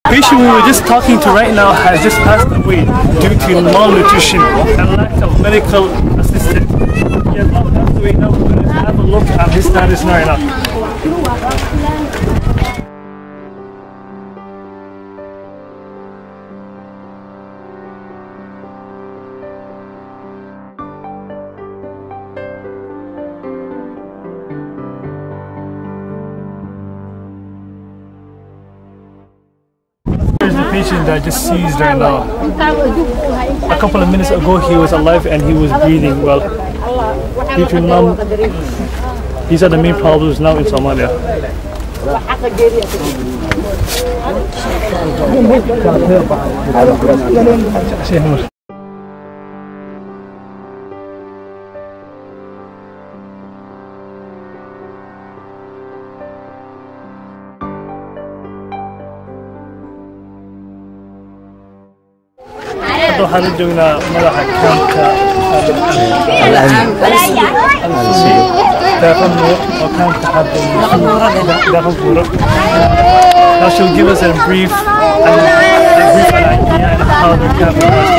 patient we were just talking to right now has just passed away due to malnutrition and lack of medical assistance. He has not passed away now. We're going to have a look at his status right now. There's a patient that just seized right now. A couple of minutes ago he was alive and he was breathing well. Due to these are the main problems now in Somalia. waxaan joognaa madaxa kaamka Now she'll give us a brief idea and how the camp was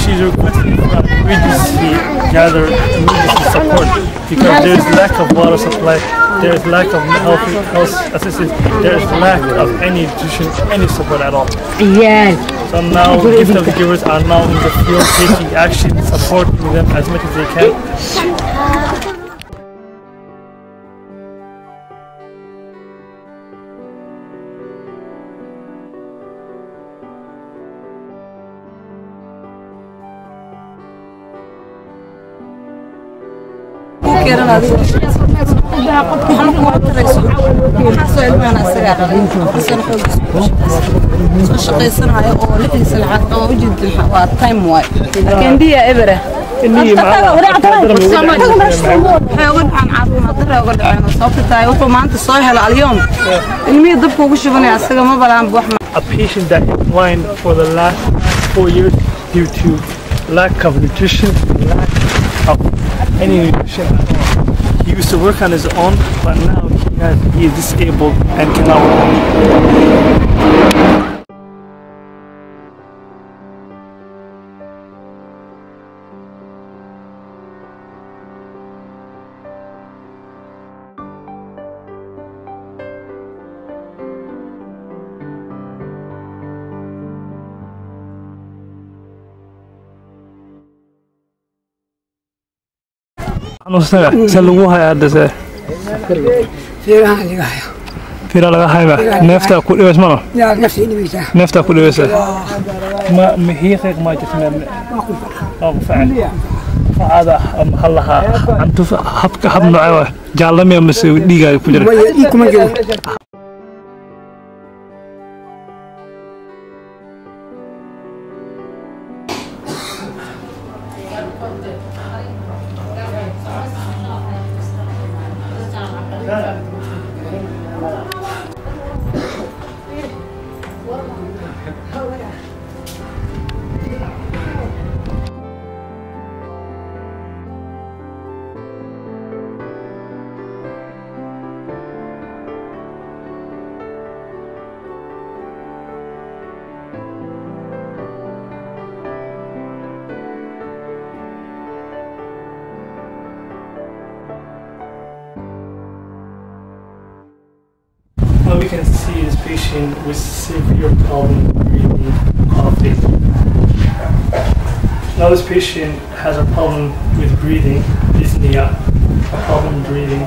she's requesting for emergency gather emergency support because there's lack of water supply, there's lack of health assistance, there's lack of any nutrition, any support at all. Yeah. So now gift of givers are now in the field taking action, supporting them as much as they can. A patient that declined for the last 4 years due to lack of nutrition, lack of any nutrition at all. He used to work on his own, but now he is disabled and cannot work. Fira laga hayba neefta ku dhibays ma neefta ku dhibaysa ma mihiiq ma jismeen oo fa'al faada halaha antu habka hab nooca jaalame ma soo dhiigay ku jira Now we can see this patient with severe problem breathing, coughing. Now this patient has a problem with breathing, dyspnea, a problem breathing,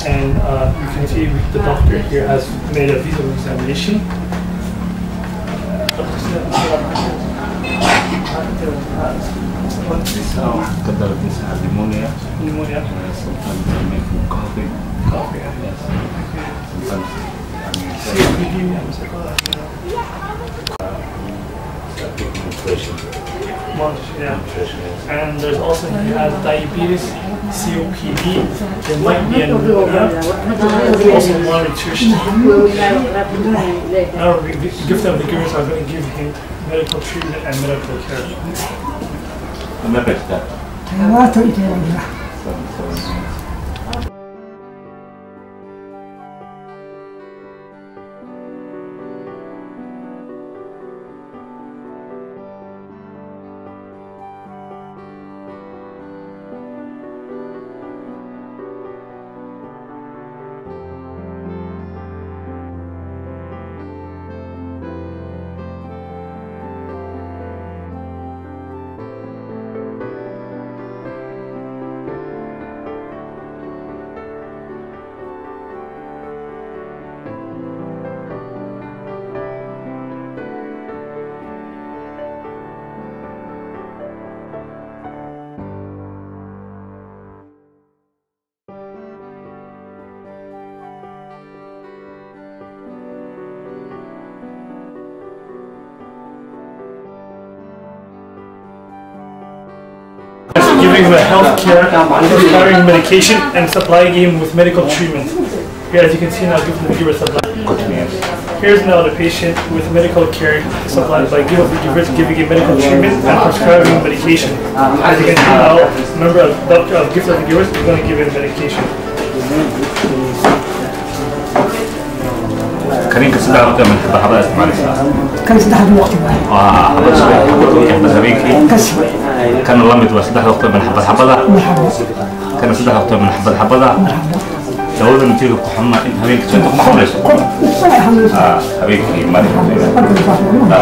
and you can see the doctor here has made a visual examination. Pneumonia. sometimes I make coffee. Coffee. Yes. Sometimes I mean, COPD. nutrition. Yeah. Nutrition, yes. And there's also if you have diabetes, COPD, there might be anemia, also malnutrition. Now we give them the gurus are going to give him medical treatment and medical care. I'm not best that. Giving him a health care, prescribing medication, and supplying him with medical treatment. Here, as you can see now, give him the giver supply. Here's now the patient with medical care supplied by giving him medical treatment and prescribing medication. As you can see now, member of Doctor of Gift of the Givers is going to give him medication. كريم كسبها وقت من حبة استعمالها. كان يستحق وقت واحد. حبة شوي حبة هبيكي. كسب. كان الله متوسط استحق وقت من حبة حبة. كان استحق وقت من حبة حبة. لو لم تيجي قحمة هبيكي شو تقحم ليش؟ هبيكي ما تقحم. لا.